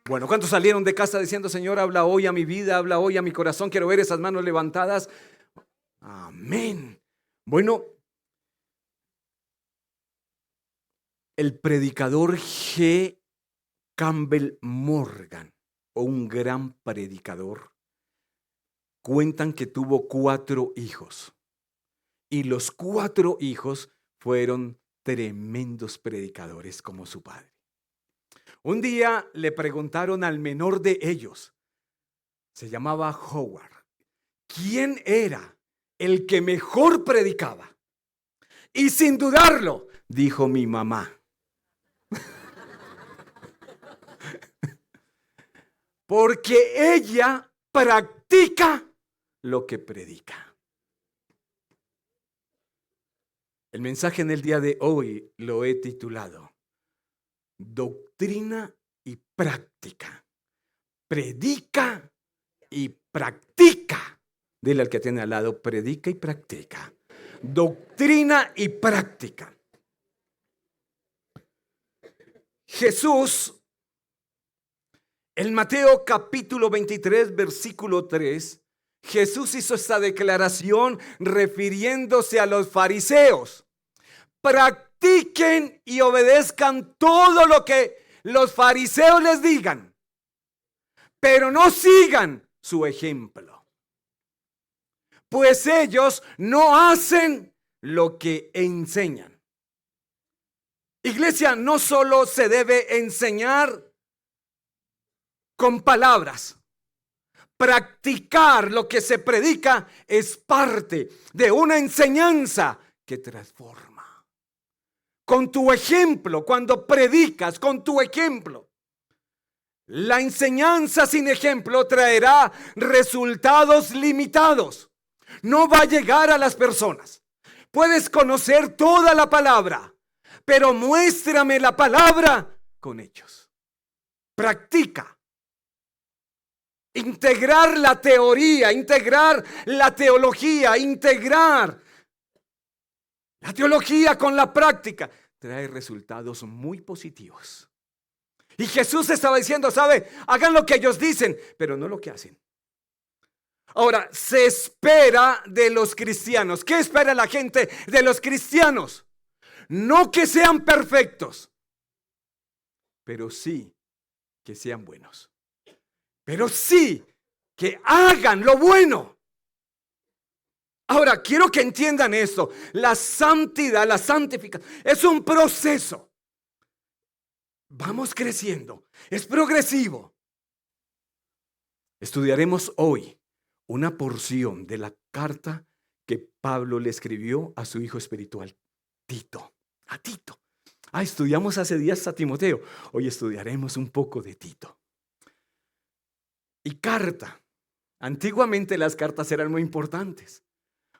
Bueno, ¿cuántos salieron de casa diciendo, Señor, habla hoy a mi vida, habla hoy a mi corazón? Quiero ver esas manos levantadas. Amén. Bueno, el predicador G. Campbell Morgan, o un gran predicador, cuentan que tuvo 4 hijos. Y los 4 hijos fueron tremendos predicadores como su padre. Un día le preguntaron al menor de ellos, se llamaba Howard, ¿quién era el que mejor predicaba? Y sin dudarlo, dijo mi mamá. Porque ella practica lo que predica. El mensaje en el día de hoy lo he titulado Doctrina y práctica. Predica y practica. Dile al que tiene al lado, predica y practica. Doctrina y práctica. Jesús, en Mateo capítulo 23, versículo 3, Jesús hizo esta declaración refiriéndose a los fariseos. Practiquen y obedezcan todo lo que los fariseos les digan, pero no sigan su ejemplo, pues ellos no hacen lo que enseñan. Iglesia, no solo se debe enseñar con palabras. Practicar lo que se predica es parte de una enseñanza que transforma. Con tu ejemplo, cuando predicas, con tu ejemplo. La enseñanza sin ejemplo traerá resultados limitados. No va a llegar a las personas. Puedes conocer toda la palabra, pero muéstrame la palabra con hechos. Practica. Integrar la teoría, integrar la teología, integrar la teología con la práctica trae resultados muy positivos. Y Jesús estaba diciendo, ¿sabe? Hagan lo que ellos dicen, pero no lo que hacen. Ahora, se espera de los cristianos. ¿Qué espera la gente de los cristianos? No que sean perfectos, pero sí que sean buenos. Pero sí que hagan lo bueno. Ahora, quiero que entiendan esto. La santidad, la santificación, es un proceso. Vamos creciendo. Es progresivo. Estudiaremos hoy una porción de la carta que Pablo le escribió a su hijo espiritual, Tito. A Tito. Estudiamos hace días a Timoteo. Hoy estudiaremos un poco de Tito. Y carta. Antiguamente las cartas eran muy importantes.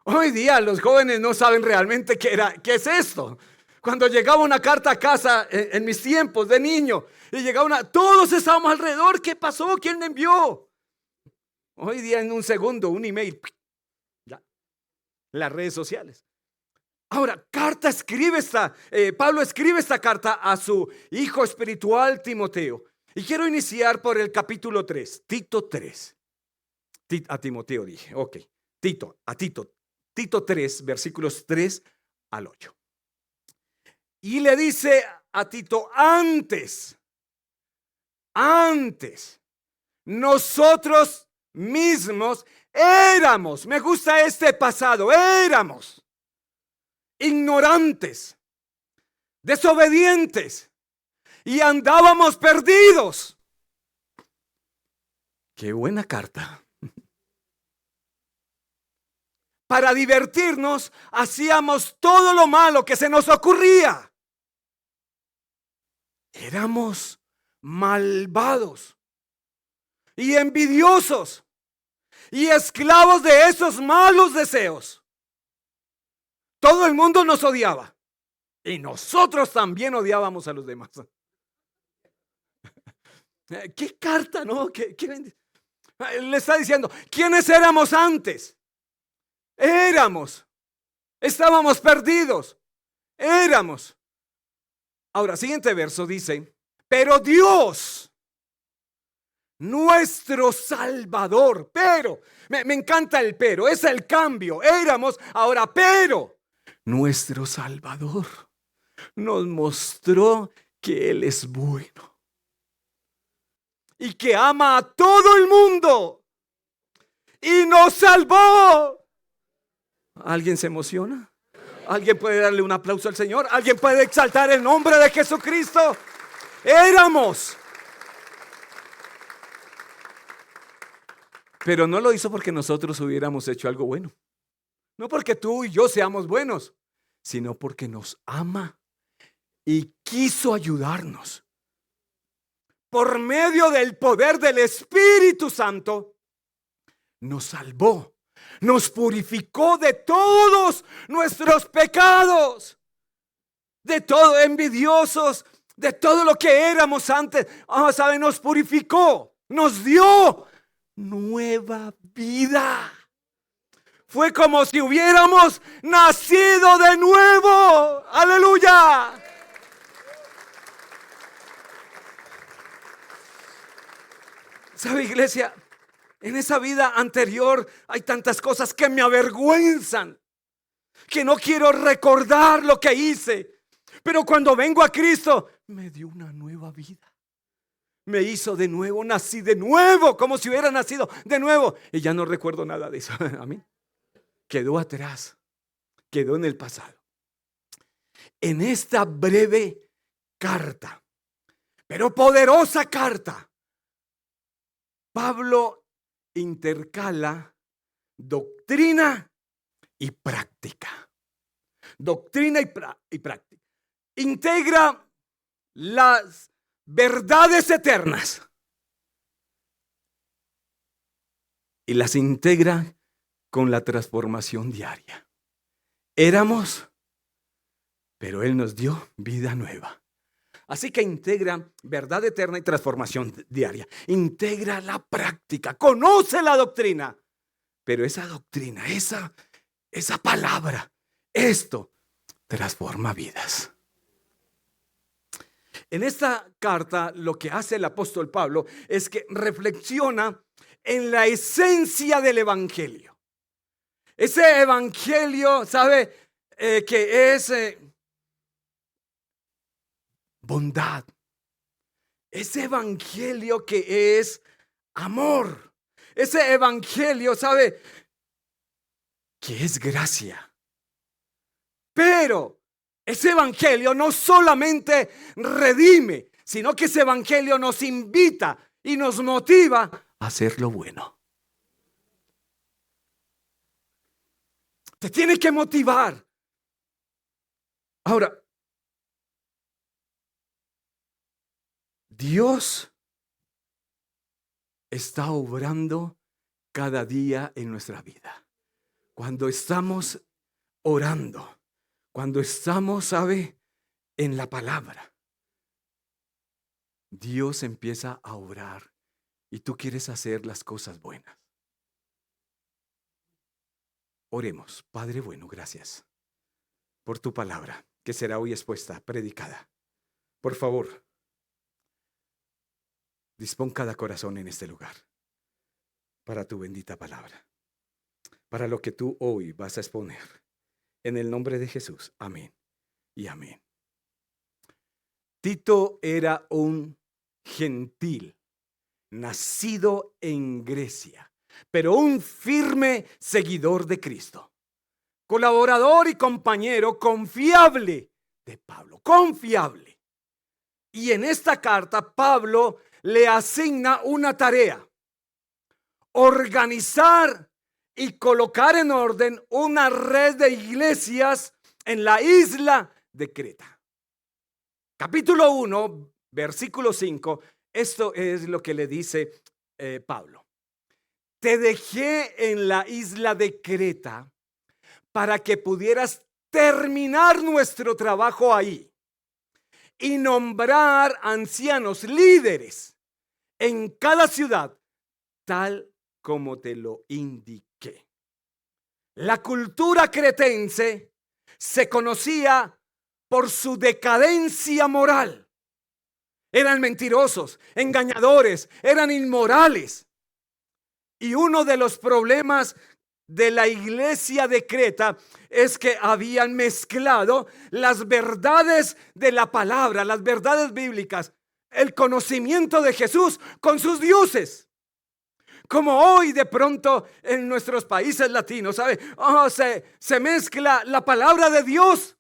Hoy día los jóvenes no saben realmente qué es esto. Cuando llegaba una carta a casa en mis tiempos de niño y llegaba todos estábamos alrededor. ¿Qué pasó? ¿Quién me envió? Hoy día en un segundo, un email. Ya. Las redes sociales. Ahora, Pablo escribe esta carta a su hijo espiritual Timoteo. Y quiero iniciar por el capítulo 3, Tito 3. A Timoteo dije, ok. Tito 3, versículos 3 al 8. Y le dice a Tito, antes, nosotros mismos éramos, me gusta este pasado, éramos ignorantes, desobedientes y andábamos perdidos. Qué buena carta. Para divertirnos, hacíamos todo lo malo que se nos ocurría. Éramos malvados y envidiosos y esclavos de esos malos deseos. Todo el mundo nos odiaba y nosotros también odiábamos a los demás. ¿Qué carta, no? Le está diciendo, ¿quiénes éramos antes? Estábamos perdidos. Ahora, siguiente verso dice, pero Dios, nuestro Salvador. Pero, me encanta el pero, es el cambio. Éramos, ahora pero. Nuestro Salvador nos mostró que Él es bueno y que ama a todo el mundo y nos salvó. ¿Alguien se emociona? ¿Alguien puede darle un aplauso al Señor? ¿Alguien puede exaltar el nombre de Jesucristo? Éramos. Pero no lo hizo porque nosotros hubiéramos hecho algo bueno. No porque tú y yo seamos buenos, sino porque nos ama y quiso ayudarnos. Por medio del poder del Espíritu Santo, nos salvó, nos purificó de todos nuestros pecados, de todo envidiosos, de todo lo que éramos antes. ¿Sabe? Nos purificó, nos dio nueva vida. Fue como si hubiéramos nacido de nuevo. ¡Aleluya! ¿Sabe, iglesia? En esa vida anterior hay tantas cosas que me avergüenzan, que no quiero recordar lo que hice. Pero cuando vengo a Cristo, me dio una nueva vida. Me hizo de nuevo, nací de nuevo, como si hubiera nacido de nuevo. Y ya no recuerdo nada de eso. Amén. Quedó atrás, quedó en el pasado. En esta breve carta, pero poderosa carta, Pablo intercala doctrina y práctica. Doctrina y práctica. Integra las verdades eternas y las integra con la transformación diaria. Éramos, pero Él nos dio vida nueva. Así que integra verdad eterna y transformación diaria. Integra la práctica, conoce la doctrina, pero esa doctrina, esa palabra, esto transforma vidas. En esta carta lo que hace el apóstol Pablo es que reflexiona en la esencia del evangelio. Ese evangelio, ¿sabe? Que es bondad. Ese evangelio que es amor. Ese evangelio, ¿sabe? Que es gracia. Pero ese evangelio no solamente redime, sino que ese evangelio nos invita y nos motiva a hacer lo bueno. Te tiene que motivar. Ahora, Dios está obrando cada día en nuestra vida. Cuando estamos orando, cuando estamos, ¿sabe?, en la palabra, Dios empieza a obrar y tú quieres hacer las cosas buenas. Oremos. Padre bueno, gracias por tu palabra que será hoy expuesta, predicada. Por favor, dispón cada corazón en este lugar para tu bendita palabra, para lo que tú hoy vas a exponer. En el nombre de Jesús, amén y amén. Tito era un gentil, nacido en Grecia, pero un firme seguidor de Cristo, colaborador y compañero confiable de Pablo, confiable. Y en esta carta Pablo le asigna una tarea: organizar y colocar en orden una red de iglesias en la isla de Creta. Capítulo 1, versículo 5, esto es lo que le dice Pablo. Te dejé en la isla de Creta para que pudieras terminar nuestro trabajo ahí y nombrar ancianos líderes en cada ciudad, tal como te lo indiqué. La cultura cretense se conocía por su decadencia moral. eran mentirosos, engañadores, eran inmorales. Y uno de los problemas de la iglesia de Creta es que habían mezclado las verdades de la palabra, las verdades bíblicas, el conocimiento de Jesús con sus dioses. Como hoy de pronto en nuestros países latinos, ¿sabe? Se mezcla la palabra de Dios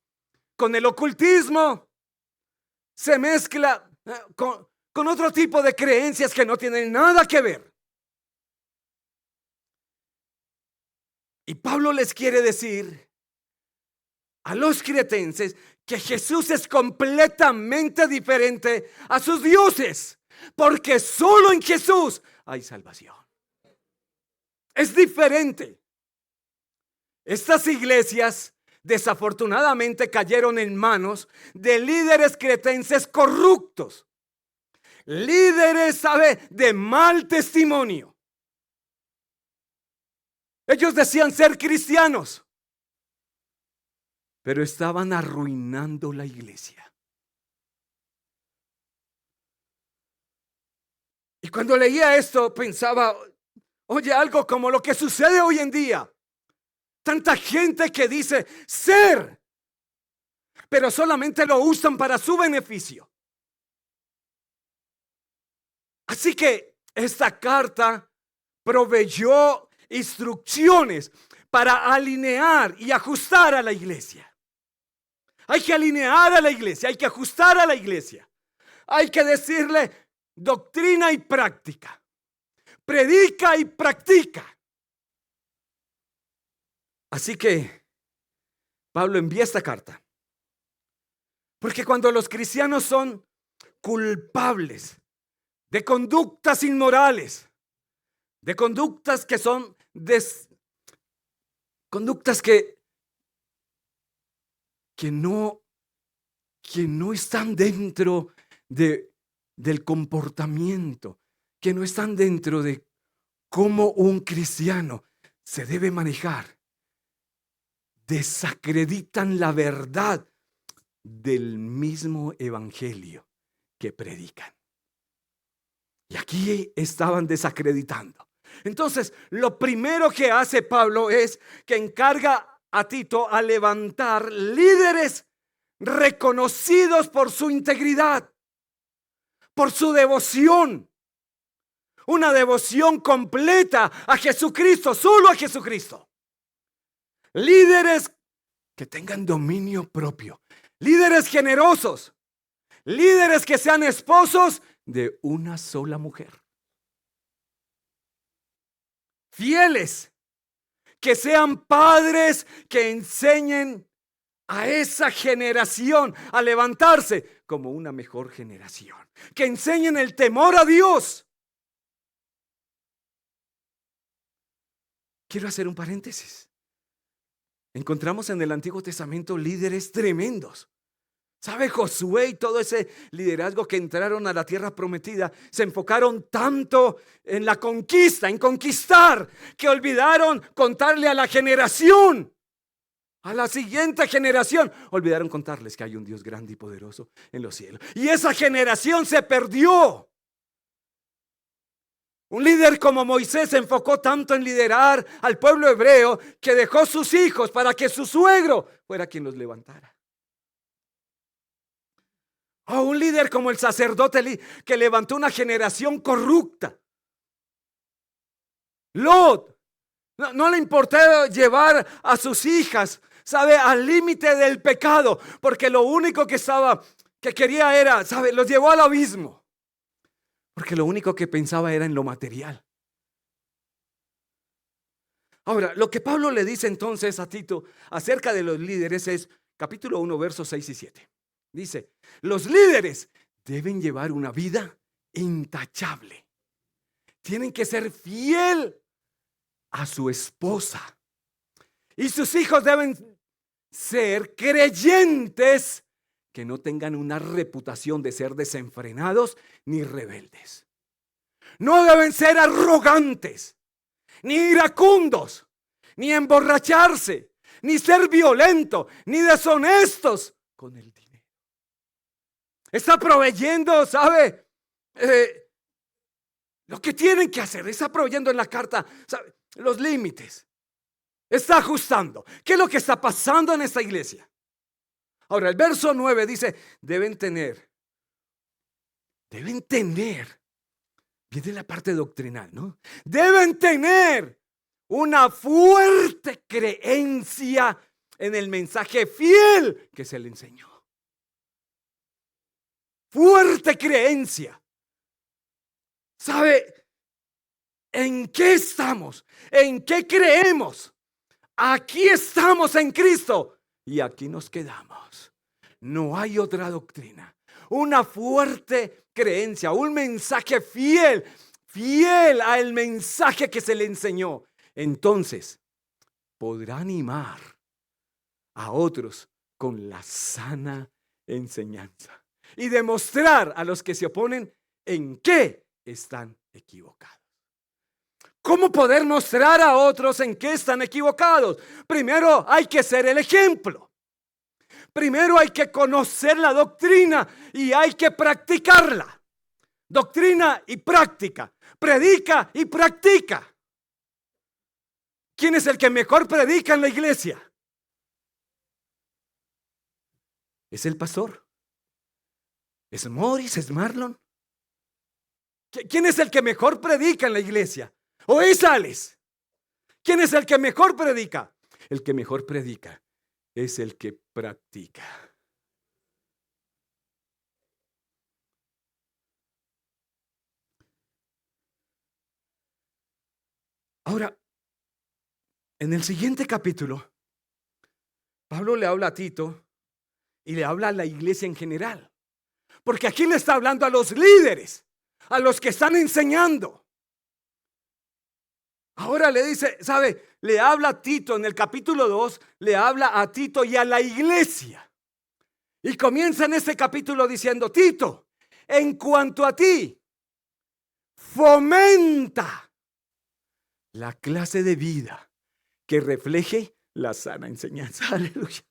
con el ocultismo, se mezcla con otro tipo de creencias que no tienen nada que ver. Y Pablo les quiere decir a los cretenses que Jesús es completamente diferente a sus dioses, porque solo en Jesús hay salvación. Es diferente. Estas iglesias desafortunadamente cayeron en manos de líderes cretenses corruptos, líderes, ¿sabe?, de mal testimonio. Ellos decían ser cristianos, pero estaban arruinando la iglesia. Y cuando leía esto pensaba, oye, algo como lo que sucede hoy en día. Tanta gente que dice ser, pero solamente lo usan para su beneficio. Así que esta carta proveyó instrucciones para alinear y ajustar a la iglesia. Hay que alinear a la iglesia, hay que ajustar a la iglesia. Hay que decirle doctrina y práctica. Predica y practica. Así que Pablo envía esta carta. Porque cuando los cristianos son culpables de conductas inmorales, de conductas que son conductas que no están dentro del comportamiento, que no están dentro de cómo un cristiano se debe manejar, desacreditan la verdad del mismo evangelio que predican. Y aquí estaban desacreditando. Entonces, lo primero que hace Pablo es que encarga a Tito a levantar líderes reconocidos por su integridad, por su devoción. Una devoción completa a Jesucristo, solo a Jesucristo. Líderes que tengan dominio propio, líderes generosos, líderes que sean esposos de una sola mujer, fieles, que sean padres que enseñen a esa generación a levantarse como una mejor generación, que enseñen el temor a Dios. Quiero hacer un paréntesis. Encontramos en el Antiguo Testamento líderes tremendos. ¿Sabe? Josué y todo ese liderazgo que entraron a la tierra prometida se enfocaron tanto en la conquista, en conquistar, que olvidaron contarle a la generación, a la siguiente generación. Olvidaron contarles que hay un Dios grande y poderoso en los cielos. Y esa generación se perdió. Un líder como Moisés se enfocó tanto en liderar al pueblo hebreo que dejó sus hijos para que su suegro fuera quien los levantara. O un líder como el sacerdote que levantó una generación corrupta. Lot no le importó llevar a sus hijas, ¿sabe?, al límite del pecado, porque lo único que quería era, ¿sabe?, los llevó al abismo. Porque lo único que pensaba era en lo material. Ahora, lo que Pablo le dice entonces a Tito acerca de los líderes es capítulo 1, versos 6 y 7. Dice, los líderes deben llevar una vida intachable. Tienen que ser fiel a su esposa. Y sus hijos deben ser creyentes que no tengan una reputación de ser desenfrenados ni rebeldes. No deben ser arrogantes, ni iracundos, ni emborracharse, ni ser violentos, ni deshonestos con el dinero. Está proveyendo, ¿sabe? Lo que tienen que hacer. Está proveyendo en la carta, ¿sabe? Los límites. Está ajustando. ¿Qué es lo que está pasando en esta iglesia? Ahora, el verso 9 dice, deben tener, viene la parte doctrinal, ¿no? Deben tener una fuerte creencia en el mensaje fiel que se le enseñó. Fuerte creencia. ¿Sabe en qué estamos? ¿En qué creemos? Aquí estamos en Cristo y aquí nos quedamos. No hay otra doctrina. Una fuerte creencia, un mensaje fiel al mensaje que se le enseñó. Entonces, podrá animar a otros con la sana enseñanza y demostrar a los que se oponen en qué están equivocados. ¿Cómo poder mostrar a otros en qué están equivocados? Primero hay que ser el ejemplo. Primero hay que conocer la doctrina y hay que practicarla. Doctrina y práctica. Predica y practica. ¿Quién es el que mejor predica en la iglesia? ¿Es el pastor? ¿Es Morris? ¿Es Marlon? ¿Quién es el que mejor predica en la iglesia? ¿O es Alex? ¿Quién es el que mejor predica? El que mejor predica es el que practica. Ahora, en el siguiente capítulo, Pablo le habla a Tito y le habla a la iglesia en general. Porque aquí le está hablando a los líderes, a los que están enseñando. Ahora le dice, ¿sabe? Le habla a Tito en el capítulo 2, le habla a Tito y a la iglesia. Y comienza en este capítulo diciendo, Tito, en cuanto a ti, fomenta la clase de vida que refleje la sana enseñanza. Aleluya.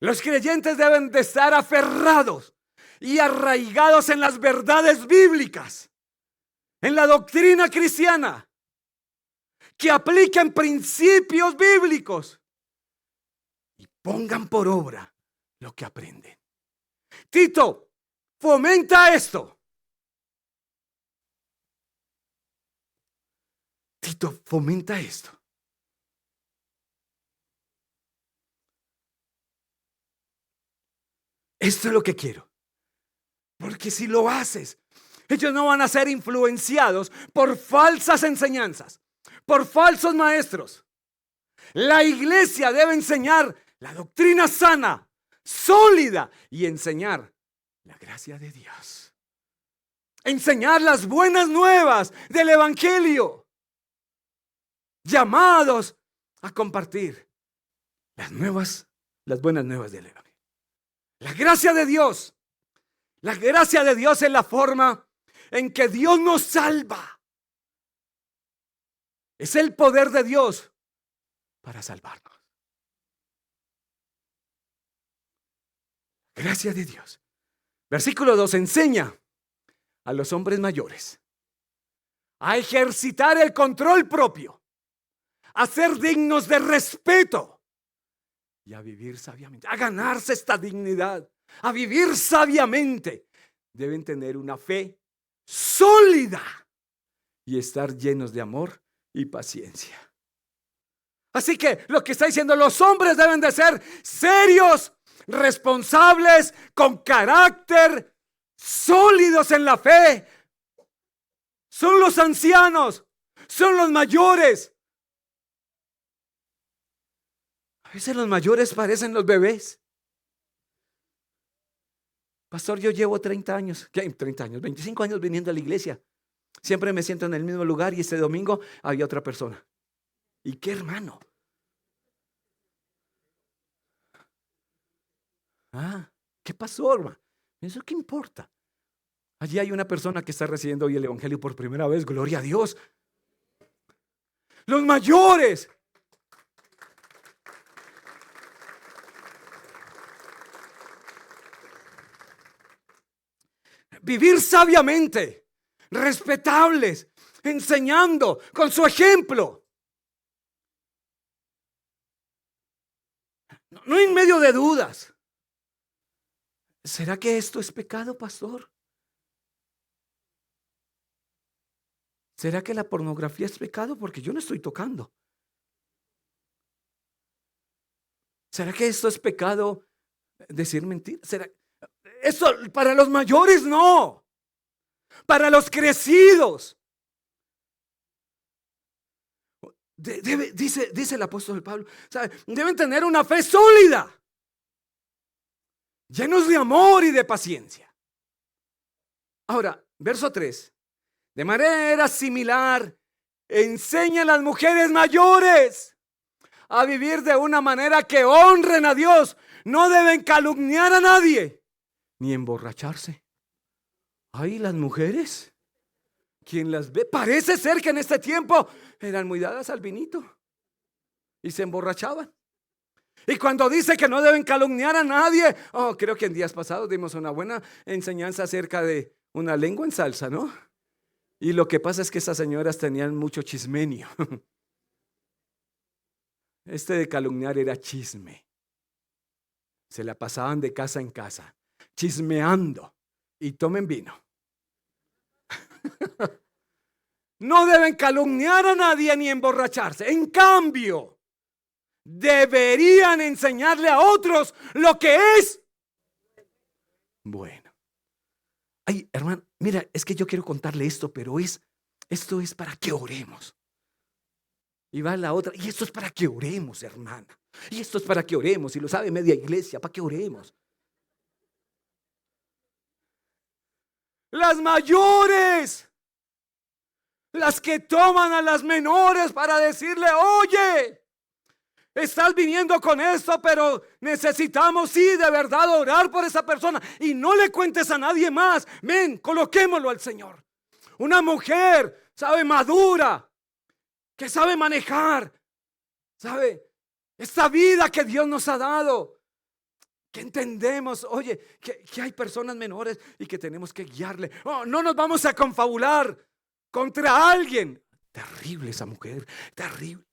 Los creyentes deben de estar aferrados y arraigados en las verdades bíblicas, en la doctrina cristiana, que apliquen principios bíblicos y pongan por obra lo que aprenden. Tito, fomenta esto. Tito, fomenta esto. Esto es lo que quiero. Porque si lo haces, ellos no van a ser influenciados por falsas enseñanzas, por falsos maestros. La iglesia debe enseñar la doctrina sana, sólida, y enseñar la gracia de Dios. Enseñar las buenas nuevas del evangelio. Llamados a compartir las buenas nuevas del evangelio. La gracia de Dios. La gracia de Dios es la forma en que Dios nos salva. Es el poder de Dios para salvarnos. Gracia de Dios. Versículo 2 enseña a los hombres mayores a ejercitar el control propio, a ser dignos de respeto y a vivir sabiamente, a ganarse esta dignidad, a vivir sabiamente. Deben tener una fe sólida y estar llenos de amor y paciencia. Así que lo que está diciendo, los hombres deben de ser serios, responsables, con carácter, sólidos en la fe. Son los ancianos, son los mayores. A veces los mayores parecen los bebés. Pastor, yo llevo 30 años, ¿qué? 30 años, 25 años viniendo a la iglesia. Siempre me siento en el mismo lugar y este domingo había otra persona. ¿Y qué hermano? ¿Qué pasó, hermano? ¿Eso qué importa? Allí hay una persona que está recibiendo hoy el evangelio por primera vez. Gloria a Dios. Los mayores. Vivir sabiamente, respetables, enseñando con su ejemplo. No en medio de dudas. ¿Será que esto es pecado, pastor? ¿Será que la pornografía es pecado? Porque yo no estoy tocando. ¿Será que esto es pecado, decir mentiras? ¿Será? Esto para los mayores no. Para los crecidos. Dice el apóstol Pablo, ¿sabe? Deben tener una fe sólida, llenos de amor y de paciencia. Ahora, verso 3. De manera similar, enseña a las mujeres mayores a vivir de una manera que honren a Dios. No deben calumniar a nadie, ni emborracharse. Ay, las mujeres, quien las ve, parece ser que en este tiempo eran muy dadas al vinito y se emborrachaban. Y cuando dice que no deben calumniar a nadie, creo que en días pasados dimos una buena enseñanza acerca de una lengua en salsa, ¿no? Y lo que pasa es que esas señoras tenían mucho chismenio. Este de calumniar era chisme. Se la pasaban de casa en casa, chismeando. Y tomen vino. No deben calumniar a nadie ni emborracharse. En cambio, deberían enseñarle a otros lo que es bueno. Ay, hermano, mira, es que yo quiero contarle esto, pero esto es para que oremos. Y va la otra, y esto es para que oremos, hermana. Y esto es para que oremos, y lo sabe media iglesia, para que oremos. Las mayores, las que toman a las menores para decirle, oye, estás viniendo con esto, pero necesitamos, sí, de verdad orar por esa persona y no le cuentes a nadie más. Ven, coloquémoslo al Señor. Una mujer, sabe, madura, que sabe manejar, sabe, esta vida que Dios nos ha dado, que entendemos, oye, que hay personas menores y que tenemos que guiarle. No nos vamos a confabular contra alguien. Terrible esa mujer, terrible.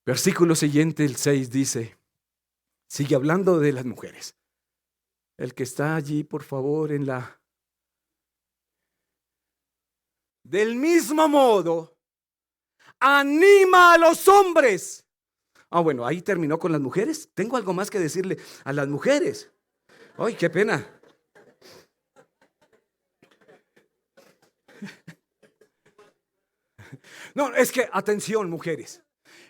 Versículo siguiente, el 6 dice, sigue hablando de las mujeres. El que está allí, por favor, del mismo modo, anima a los hombres. Bueno, ahí terminó con las mujeres. Tengo algo más que decirle a las mujeres. Ay, qué pena. No, es que, atención, mujeres.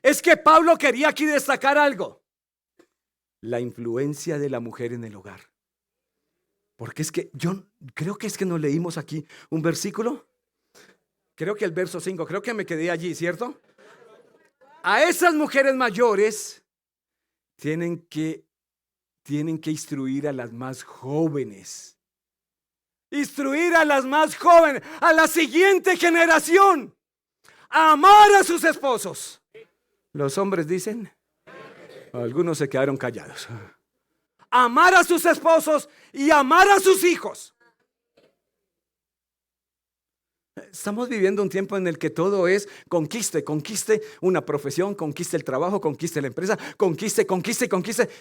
Es que Pablo quería aquí destacar algo. La influencia de la mujer en el hogar. Porque es que yo creo que es que nos leímos aquí un versículo. Creo que el verso 5, creo que me quedé allí, ¿cierto? A esas mujeres mayores tienen que instruir a las más jóvenes. Instruir a las más jóvenes, a la siguiente generación. A amar a sus esposos. Los hombres dicen, algunos se quedaron callados. Amar a sus esposos y amar a sus hijos. Estamos viviendo un tiempo en el que todo es conquiste una profesión, conquiste el trabajo, conquiste la empresa, conquiste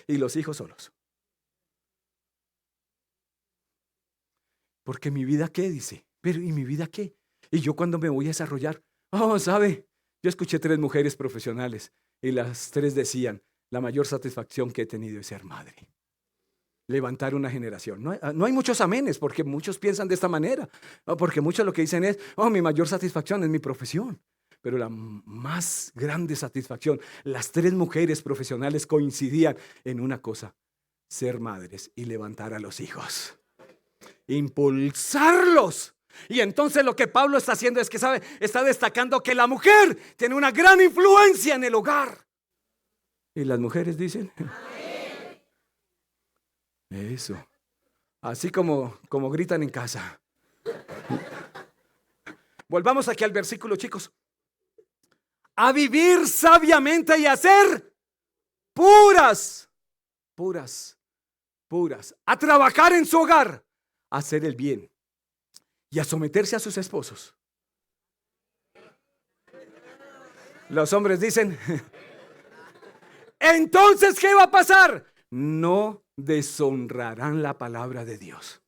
y los hijos solos. Porque mi vida qué, dice, pero ¿y mi vida qué? ¿Y yo cuándo me voy a desarrollar? ¿Sabe? Yo escuché 3 mujeres profesionales y las 3 decían, la mayor satisfacción que he tenido es ser madre. Levantar una generación. No hay muchos amenes porque muchos piensan de esta manera. Porque muchos lo que dicen es, mi mayor satisfacción es mi profesión. Pero la más grande satisfacción, las 3 mujeres profesionales coincidían en una cosa: ser madres y levantar a los hijos. Impulsarlos. Y entonces lo que Pablo está haciendo es que, ¿sabe? Está destacando que la mujer tiene una gran influencia en el hogar. Y las mujeres dicen, eso. Así como gritan en casa. Volvamos aquí al versículo, chicos. A vivir sabiamente y a ser puras. puras, a trabajar en su hogar, a hacer el bien y a someterse a sus esposos. Los hombres dicen, entonces, ¿qué va a pasar? No deshonrarán la palabra de Dios.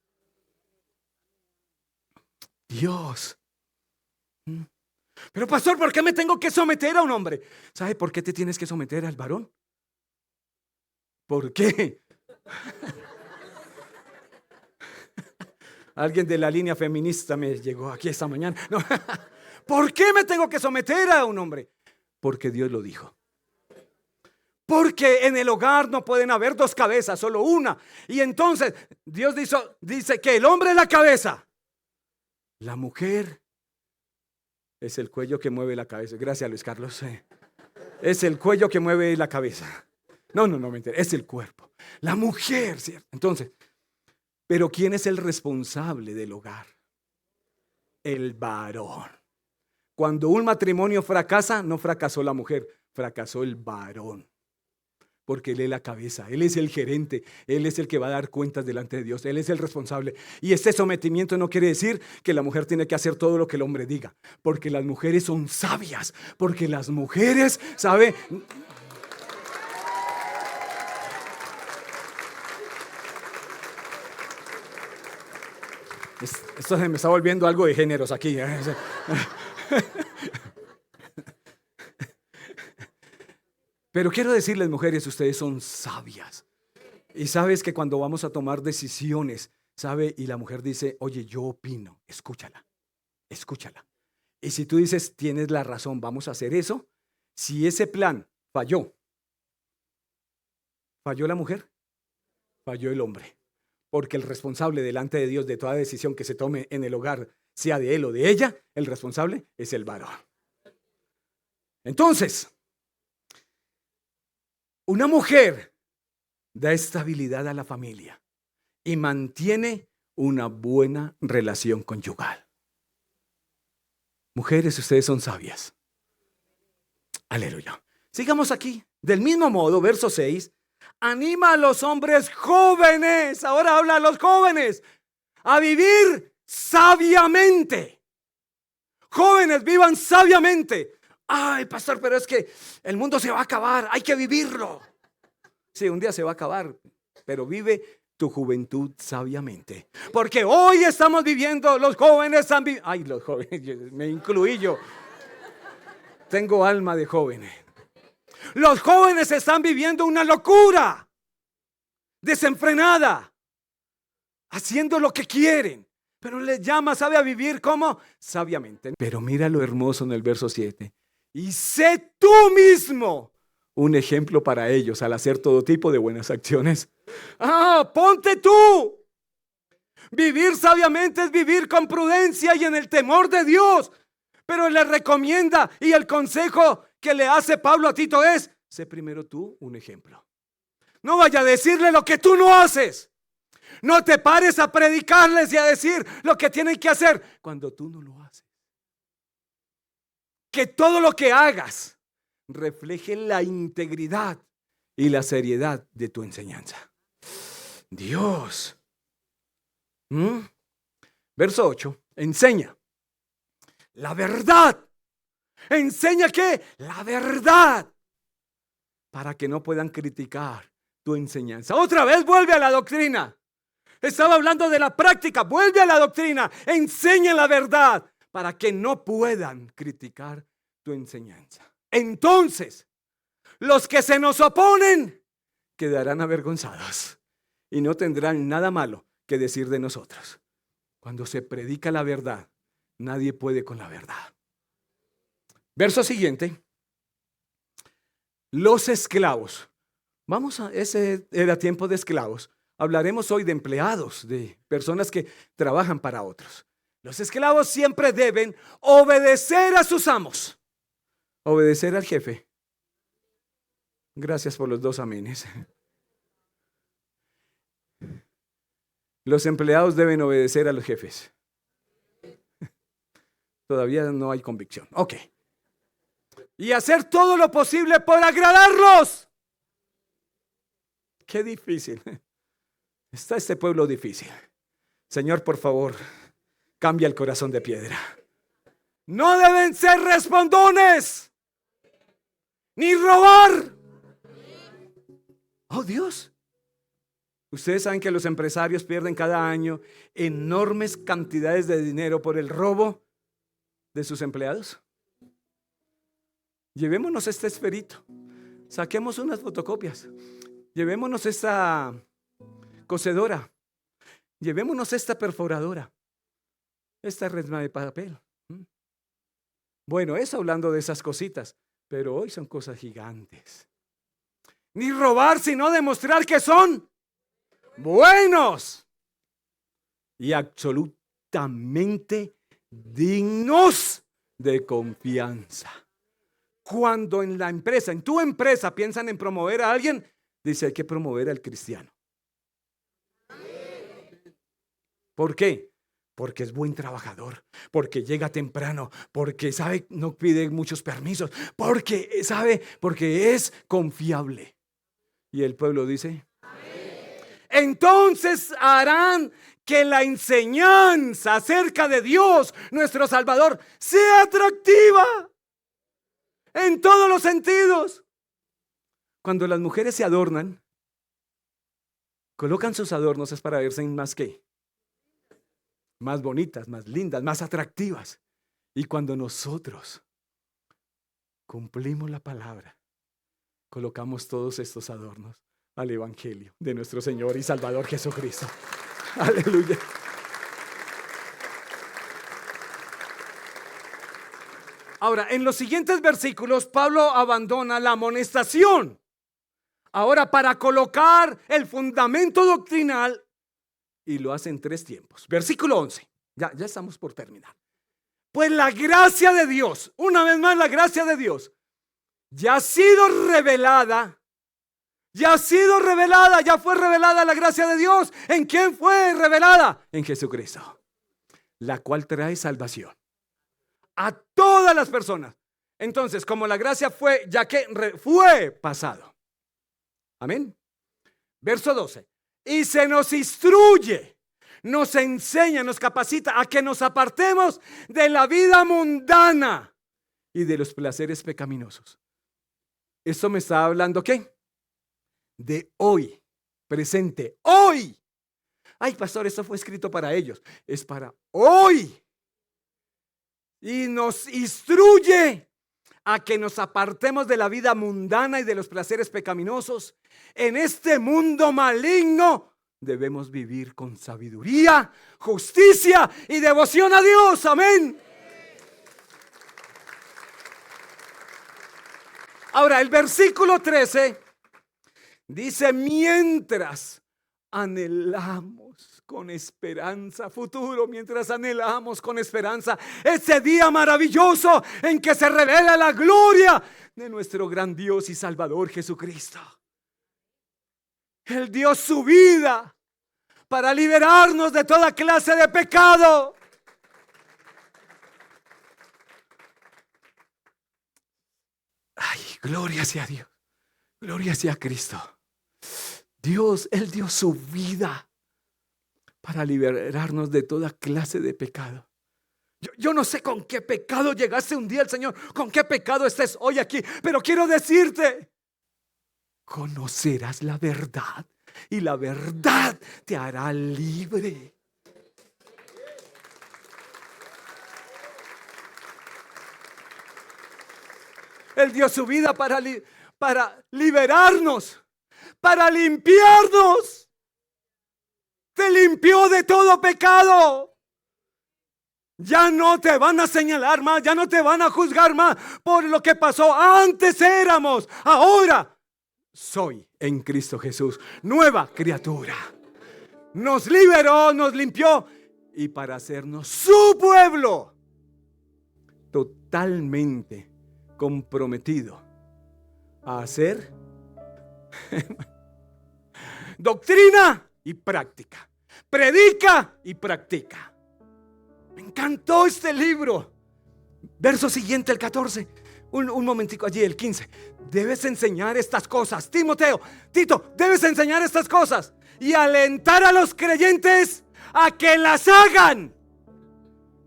Dios. Pero pastor, ¿por qué me tengo que someter a un hombre? ¿Sabe por qué te tienes que someter al varón? ¿Por qué? Alguien de la línea feminista me llegó aquí esta mañana. No. ¿Por qué me tengo que someter a un hombre? Porque Dios lo dijo. Porque en el hogar no pueden haber dos cabezas, solo una. Y entonces Dios dice que el hombre es la cabeza. La mujer es el cuello que mueve la cabeza. Gracias, Luis Carlos. Es el cuello que mueve la cabeza. No, mentira, es el cuerpo. La mujer, ¿cierto? Entonces, pero ¿quién es el responsable del hogar? El varón. Cuando un matrimonio fracasa, no fracasó la mujer, fracasó el varón. Porque Él es la cabeza, Él es el gerente, Él es el que va a dar cuentas delante de Dios, Él es el responsable. Y este sometimiento no quiere decir que la mujer tiene que hacer todo lo que el hombre diga, porque las mujeres son sabias, porque las mujeres, ¿sabe? Esto se me está volviendo algo de géneros aquí. Pero quiero decirles, mujeres, ustedes son sabias. Y sabes que cuando vamos a tomar decisiones, ¿sabe? Y la mujer dice, oye, yo opino, escúchala. Y si tú dices, tienes la razón, vamos a hacer eso. Si ese plan falló la mujer, falló el hombre. Porque el responsable delante de Dios de toda decisión que se tome en el hogar, sea de él o de ella, el responsable es el varón. Entonces, una mujer da estabilidad a la familia y mantiene una buena relación conyugal. Mujeres, ustedes son sabias. Aleluya. Sigamos aquí. Del mismo modo, verso 6, anima a los hombres jóvenes, ahora habla a los jóvenes, a vivir sabiamente. Jóvenes, vivan sabiamente. Ay, pastor, pero es que el mundo se va a acabar, hay que vivirlo. Sí, un día se va a acabar, pero vive tu juventud sabiamente. Porque hoy estamos viviendo, los jóvenes están viviendo. Ay, los jóvenes, me incluí yo. Tengo alma de jóvenes. Los jóvenes están viviendo una locura desenfrenada, haciendo lo que quieren. Pero les llama, ¿sabe? A vivir como sabiamente. Pero mira lo hermoso en el verso 7. Y sé tú mismo un ejemplo para ellos al hacer todo tipo de buenas acciones. Ponte tú. Vivir sabiamente es vivir con prudencia y en el temor de Dios. Pero le recomienda, y el consejo que le hace Pablo a Tito es, sé primero tú un ejemplo. No vaya a decirle lo que tú no haces. No te pares a predicarles y a decir lo que tienen que hacer cuando tú no lo haces. Que todo lo que hagas refleje la integridad y la seriedad de tu enseñanza. Dios. Verso 8. Enseña la verdad. ¿Enseña qué? La verdad. Para que no puedan criticar tu enseñanza. Otra vez vuelve a la doctrina. Estaba hablando de la práctica. Vuelve a la doctrina. Enseña la verdad para que no puedan criticar tu enseñanza. Entonces, los que se nos oponen quedarán avergonzados y no tendrán nada malo que decir de nosotros. Cuando se predica la verdad, nadie puede con la verdad. Verso siguiente. Los esclavos. Ese era tiempo de esclavos. Hablaremos hoy de empleados, de personas que trabajan para otros. Los esclavos siempre deben obedecer a sus amos. Obedecer al jefe. Gracias por los 2 amenes. Los empleados deben obedecer a los jefes. Todavía no hay convicción. Ok. Y hacer todo lo posible por agradarlos. Qué difícil. Está este pueblo difícil. Señor, por favor, cambia el corazón de piedra. No deben ser respondones, ni robar. Oh Dios. Ustedes saben que los empresarios pierden cada año enormes cantidades de dinero por el robo de sus empleados. Llevémonos este esferito, saquemos unas fotocopias, llevémonos esta cocedora, llevémonos esta perforadora, esta resma de papel. Bueno, eso hablando de esas cositas, pero hoy son cosas gigantes. Ni robar, sino demostrar que son buenos y absolutamente dignos de confianza. Cuando en la empresa, en tu empresa, piensan en promover a alguien, dice: hay que promover al cristiano. ¿Por qué? Porque es buen trabajador, porque llega temprano, porque sabe, no pide muchos permisos, porque es confiable. Y el pueblo dice: entonces harán que la enseñanza acerca de Dios, nuestro Salvador, sea atractiva en todos los sentidos. Cuando las mujeres se adornan, colocan sus adornos, es para verse más bonitas, más lindas, más atractivas. Y cuando nosotros cumplimos la palabra, colocamos todos estos adornos al Evangelio de nuestro Señor y Salvador Jesucristo. Aleluya. Ahora, en los siguientes versículos, Pablo abandona la amonestación. Ahora, para colocar el fundamento doctrinal, y lo hace en 3 tiempos. Versículo 11. Ya estamos por terminar. Pues la gracia de Dios, una vez más la gracia de Dios, ya ha sido revelada. Ya fue revelada la gracia de Dios. ¿En quién fue revelada? En Jesucristo, la cual trae salvación a todas las personas. Entonces, como la gracia fue, ya que fue pasado. Amén. Verso 12. Y se nos instruye, nos enseña, nos capacita a que nos apartemos de la vida mundana y de los placeres pecaminosos. Esto me está hablando, ¿qué? De hoy, presente, hoy. Ay, pastor, esto fue escrito para ellos. Es para hoy. Y nos instruye a que nos apartemos de la vida mundana y de los placeres pecaminosos. En este mundo maligno debemos vivir con sabiduría, justicia y devoción a Dios. Amén. Ahora, el versículo 13 dice: mientras anhelamos con esperanza futuro, mientras anhelamos con esperanza ese día maravilloso en que se revela la gloria de nuestro gran Dios y Salvador Jesucristo. Él dio su vida para liberarnos de toda clase de pecado. Ay, gloria sea a Dios, gloria sea a Cristo. Dios, Él dio su vida para liberarnos de toda clase de pecado. Yo no sé con qué pecado llegaste un día al Señor, con qué pecado estés hoy aquí, pero quiero decirte: conocerás la verdad y la verdad te hará libre. Él dio su vida para liberarnos, para limpiarnos. Te limpió de todo pecado. Ya no te van a señalar más, ya no te van a juzgar más por lo que pasó. Antes éramos, ahora soy en Cristo Jesús, nueva criatura. Nos liberó, nos limpió, y para hacernos su pueblo, totalmente comprometido a hacer doctrina y práctica. Predica y practica. Me encantó este libro. Verso siguiente, el 14. Un momentico allí, el 15. Debes enseñar estas cosas, Tito, debes enseñar estas cosas. y alentar a los creyentes a que las hagan.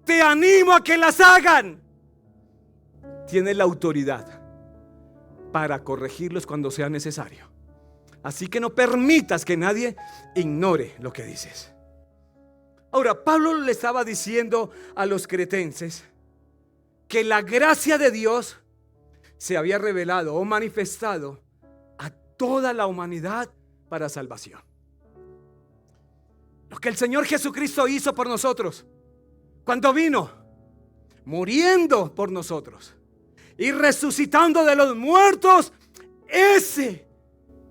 Te animo a que las hagan. Tienes la autoridad para corregirlos cuando sea necesario. Así que no permitas que nadie ignore lo que dices. Ahora, Pablo le estaba diciendo a los cretenses que la gracia de Dios se había revelado o manifestado a toda la humanidad para salvación. Lo que el Señor Jesucristo hizo por nosotros cuando vino, muriendo por nosotros y resucitando de los muertos, ese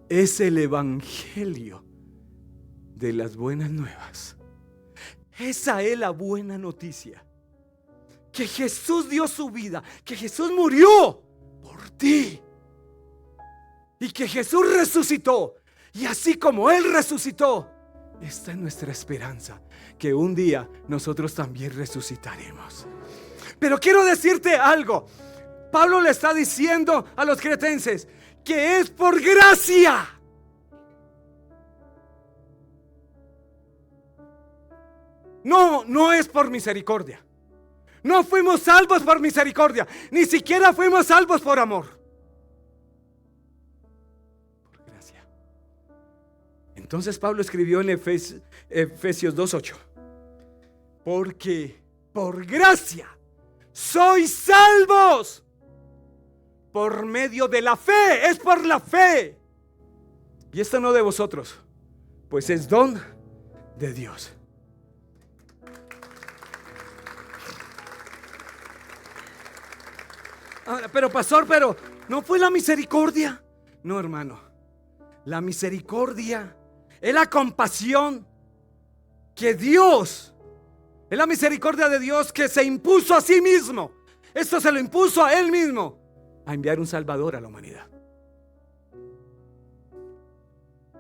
es el evangelio de las buenas nuevas. Esa es la buena noticia. Que Jesús dio su vida, que Jesús murió por ti y que Jesús resucitó. Y así como Él resucitó, esta es nuestra esperanza, que un día nosotros también resucitaremos. Pero quiero decirte algo. Pablo le está diciendo a los cretenses que es por gracia. No es por misericordia. No fuimos salvos por misericordia, ni siquiera fuimos salvos por amor. Por gracia. Entonces Pablo escribió en Efesios 2:8: porque por gracia sois salvos por medio de la fe. Es por la fe. Y esto no de vosotros, pues es don de Dios. Pero pastor, pero ¿no fue la misericordia? No, hermano. La misericordia es la compasión que Dios, es la misericordia de Dios que se impuso a sí mismo. Esto se lo impuso a Él mismo, a enviar un Salvador a la humanidad.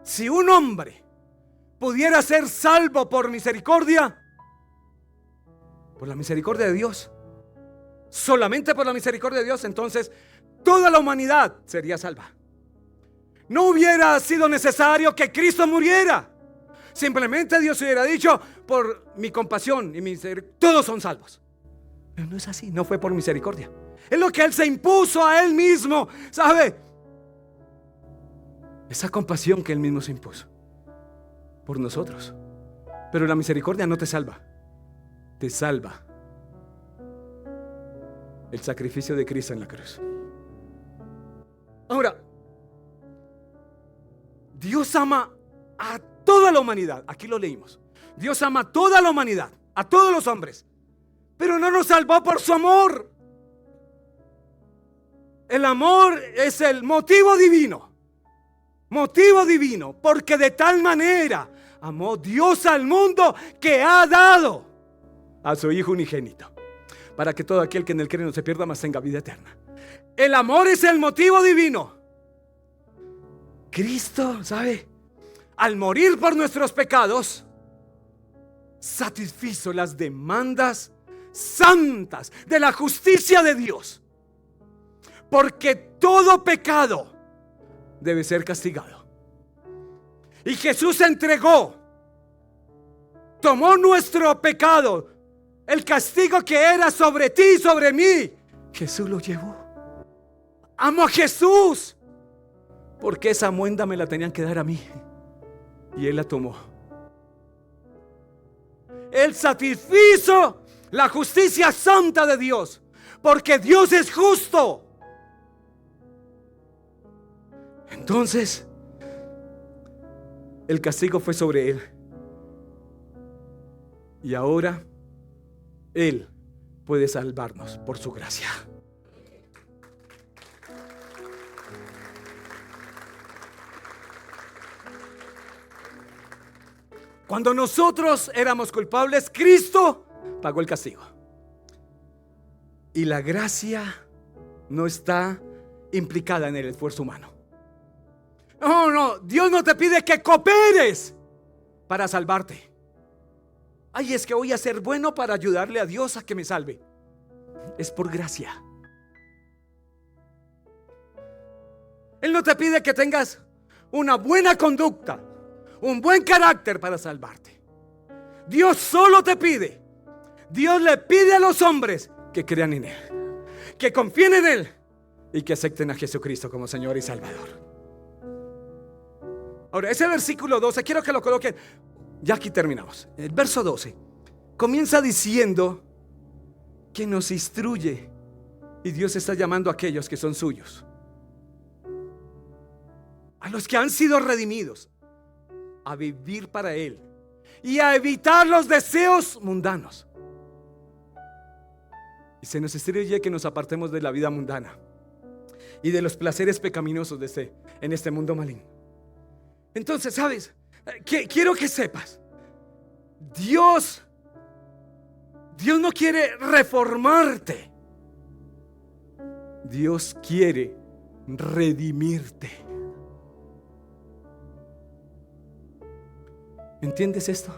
Si un hombre pudiera ser salvo por misericordia, por la misericordia de Dios, solamente por la misericordia de Dios, entonces toda la humanidad sería salva. No hubiera sido necesario que Cristo muriera. Simplemente Dios hubiera dicho: por mi compasión y mi misericordia, todos son salvos. Pero no es así, no fue por misericordia. Es lo que Él se impuso a Él mismo, ¿sabe? Esa compasión que Él mismo se impuso por nosotros. Pero la misericordia no te salva. Te salva el sacrificio de Cristo en la cruz. Ahora, Dios ama a toda la humanidad. Aquí lo leímos. Dios ama a toda la humanidad, a todos los hombres, pero no nos salvó por su amor. El amor es el motivo divino. Motivo divino, porque de tal manera amó Dios al mundo que ha dado a su Hijo unigénito, para que todo aquel que en él cree no se pierda, mas tenga vida eterna. El amor es el motivo divino. Cristo, ¿sabe? Al morir por nuestros pecados, satisfizo las demandas santas de la justicia de Dios. Porque todo pecado debe ser castigado. Y Jesús se entregó, tomó nuestro pecado, el castigo que era sobre ti y sobre mí. Jesús lo llevó. Amo a Jesús, porque esa muenda me la tenían que dar a mí, y Él la tomó. Él satisfizo la justicia santa de Dios, porque Dios es justo. Entonces el castigo fue sobre Él, y ahora Él puede salvarnos por su gracia. Cuando nosotros éramos culpables, Cristo pagó el castigo. Y la gracia no está implicada en el esfuerzo humano. No, Dios no te pide que cooperes para salvarte. Ay, es que voy a ser bueno para ayudarle a Dios a que me salve. Es por gracia. Él no te pide que tengas una buena conducta, un buen carácter para salvarte. Dios solo te pide, Dios le pide a los hombres que crean en Él, que confíen en Él y que acepten a Jesucristo como Señor y Salvador. Ahora, ese versículo 12, quiero que lo coloquen. Ya aquí terminamos. El verso 12 comienza diciendo que nos instruye, y Dios está llamando a aquellos que son suyos, a los que han sido redimidos, a vivir para Él y a evitar los deseos mundanos. Y se nos instruye que nos apartemos de la vida mundana y de los placeres pecaminosos en este mundo maligno. Entonces, ¿sabes? Quiero que sepas, Dios no quiere reformarte. Dios quiere redimirte. ¿Entiendes esto?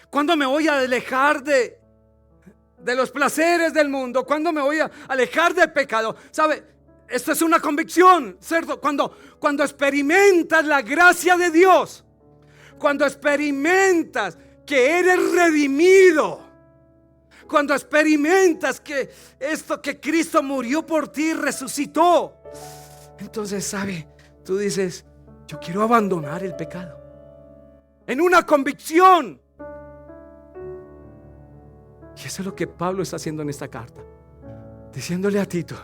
¿Cuándo me voy a alejar de los placeres del mundo? ¿Cuándo me voy a alejar del pecado? ¿Sabe? Esto es una convicción, ¿cierto? Cuando experimentas la gracia de Dios, cuando experimentas que eres redimido, cuando experimentas que esto, que Cristo murió por ti, resucitó, entonces, ¿sabe? Tú dices, yo quiero abandonar el pecado. En una convicción. Y eso es lo que Pablo está haciendo en esta carta, diciéndole a Tito: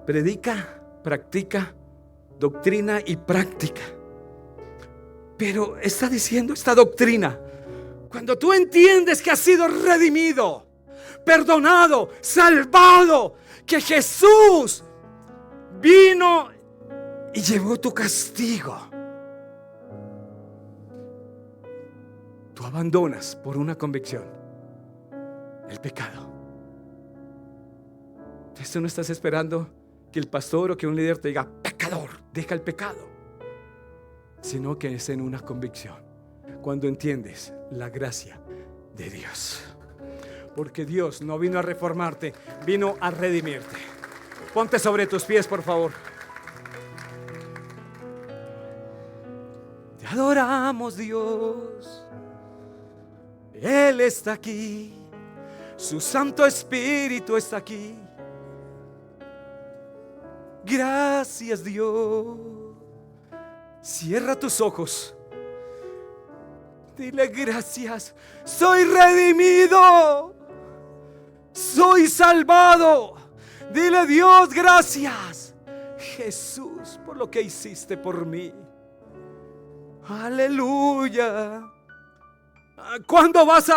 predica, practica, doctrina y práctica. Pero está diciendo esta doctrina: cuando tú entiendes que has sido redimido, perdonado, salvado, que Jesús vino y llevó tu castigo, tú abandonas por una convicción el pecado. Entonces tú no estás esperando que el pastor o que un líder te diga: pecador, deja el pecado, sino que es en una convicción, cuando entiendes la gracia de Dios. Porque Dios no vino a reformarte, vino a redimirte. Ponte sobre tus pies, por favor. Te adoramos, Dios. Él está aquí, su Santo Espíritu está aquí. Gracias, Dios. Cierra tus ojos. Dile: gracias, soy redimido, soy salvado. Dile: Dios, gracias, Jesús, por lo que hiciste por mí. Aleluya. ¿Cuándo vas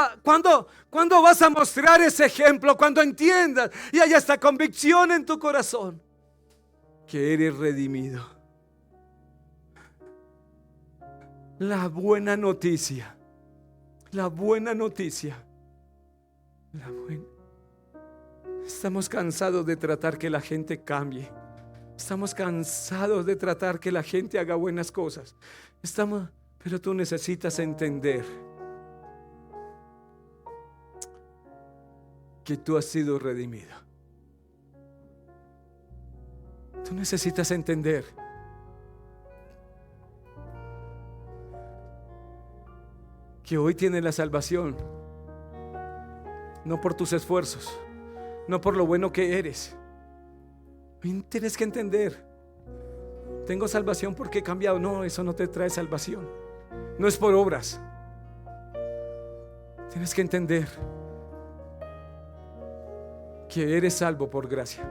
a mostrar ese ejemplo? Cuando entiendas y haya esta convicción en tu corazón que eres redimido. La buena noticia, estamos cansados de tratar que la gente cambie. Estamos cansados de tratar que la gente haga buenas cosas. Pero tú necesitas entender que tú has sido redimido. Tú necesitas entender que hoy tienes la salvación, no por tus esfuerzos, no por lo bueno que eres. Tienes que entender: tengo salvación porque he cambiado. No, eso no te trae salvación. No es por obras. Tienes que entender que eres salvo por gracia.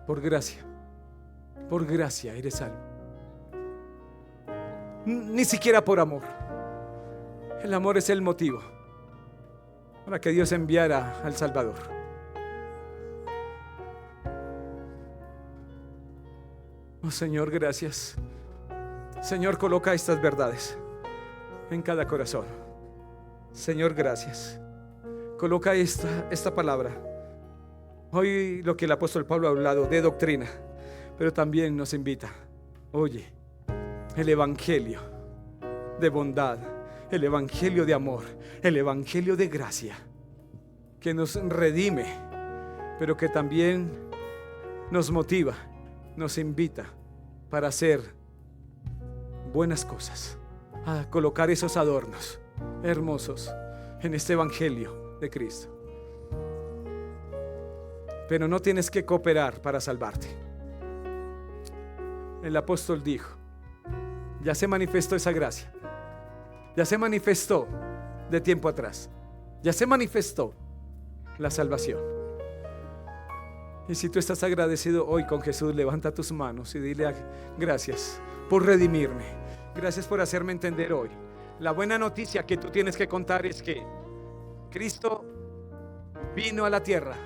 Por gracia. Por gracia eres salvo. Ni siquiera por amor. El amor es el motivo para que Dios enviara al Salvador. Oh Señor, gracias. Señor, coloca estas verdades en cada corazón. Señor, gracias. Coloca esta palabra. Hoy lo que el apóstol Pablo ha hablado de doctrina, pero también nos invita: oye, el evangelio de bondad, el evangelio de amor, el evangelio de gracia, que nos redime, pero que también nos motiva, nos invita para hacer buenas cosas, a colocar esos adornos hermosos en este evangelio de Cristo. Pero no tienes que cooperar para salvarte. El apóstol dijo: ya se manifestó esa gracia, ya se manifestó de tiempo atrás, ya se manifestó la salvación. Y si tú estás agradecido hoy con Jesús, levanta tus manos y dile: gracias por redimirme, gracias por hacerme entender hoy. La buena noticia que tú tienes que contar es que Cristo vino a la tierra,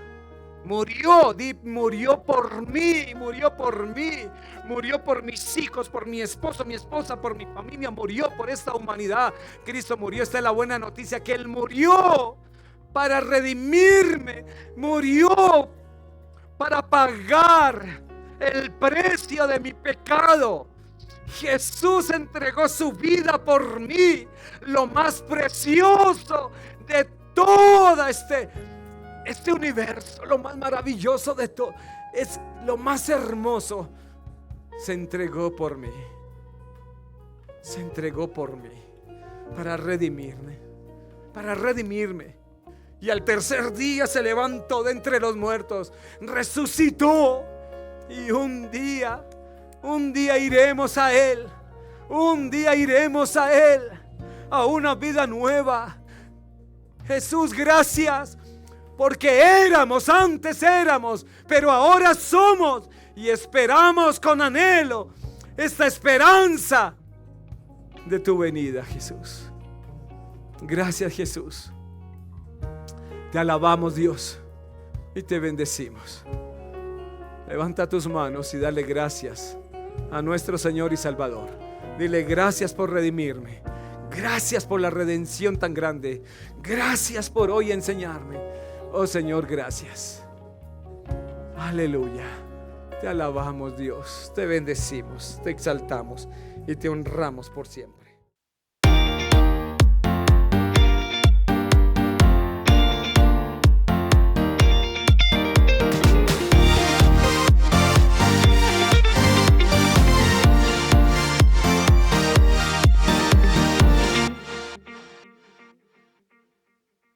murió por mí, murió por mis hijos, por mi esposo, mi esposa, por mi familia, murió por esta humanidad. Cristo murió. Esta es la buena noticia, que Él murió para redimirme, murió para pagar el precio de mi pecado. Jesús entregó su vida por mí, lo más precioso de todo este universo, lo más maravilloso de todo, es lo más hermoso. Se entregó por mí, se entregó por mí para redimirme, y al tercer día se levantó de entre los muertos, resucitó, y un día iremos a Él, a una vida nueva. Jesús, gracias, porque antes éramos, pero ahora somos, y esperamos con anhelo esta esperanza de tu venida, Jesús. Gracias, Jesús. Te alabamos, Dios, y te bendecimos. Levanta tus manos y dale gracias a nuestro Señor y Salvador. Dile: gracias por redimirme, gracias por la redención tan grande, gracias por hoy enseñarme. Oh Señor, gracias. Aleluya. Te alabamos, Dios, te bendecimos, te exaltamos y te honramos por siempre.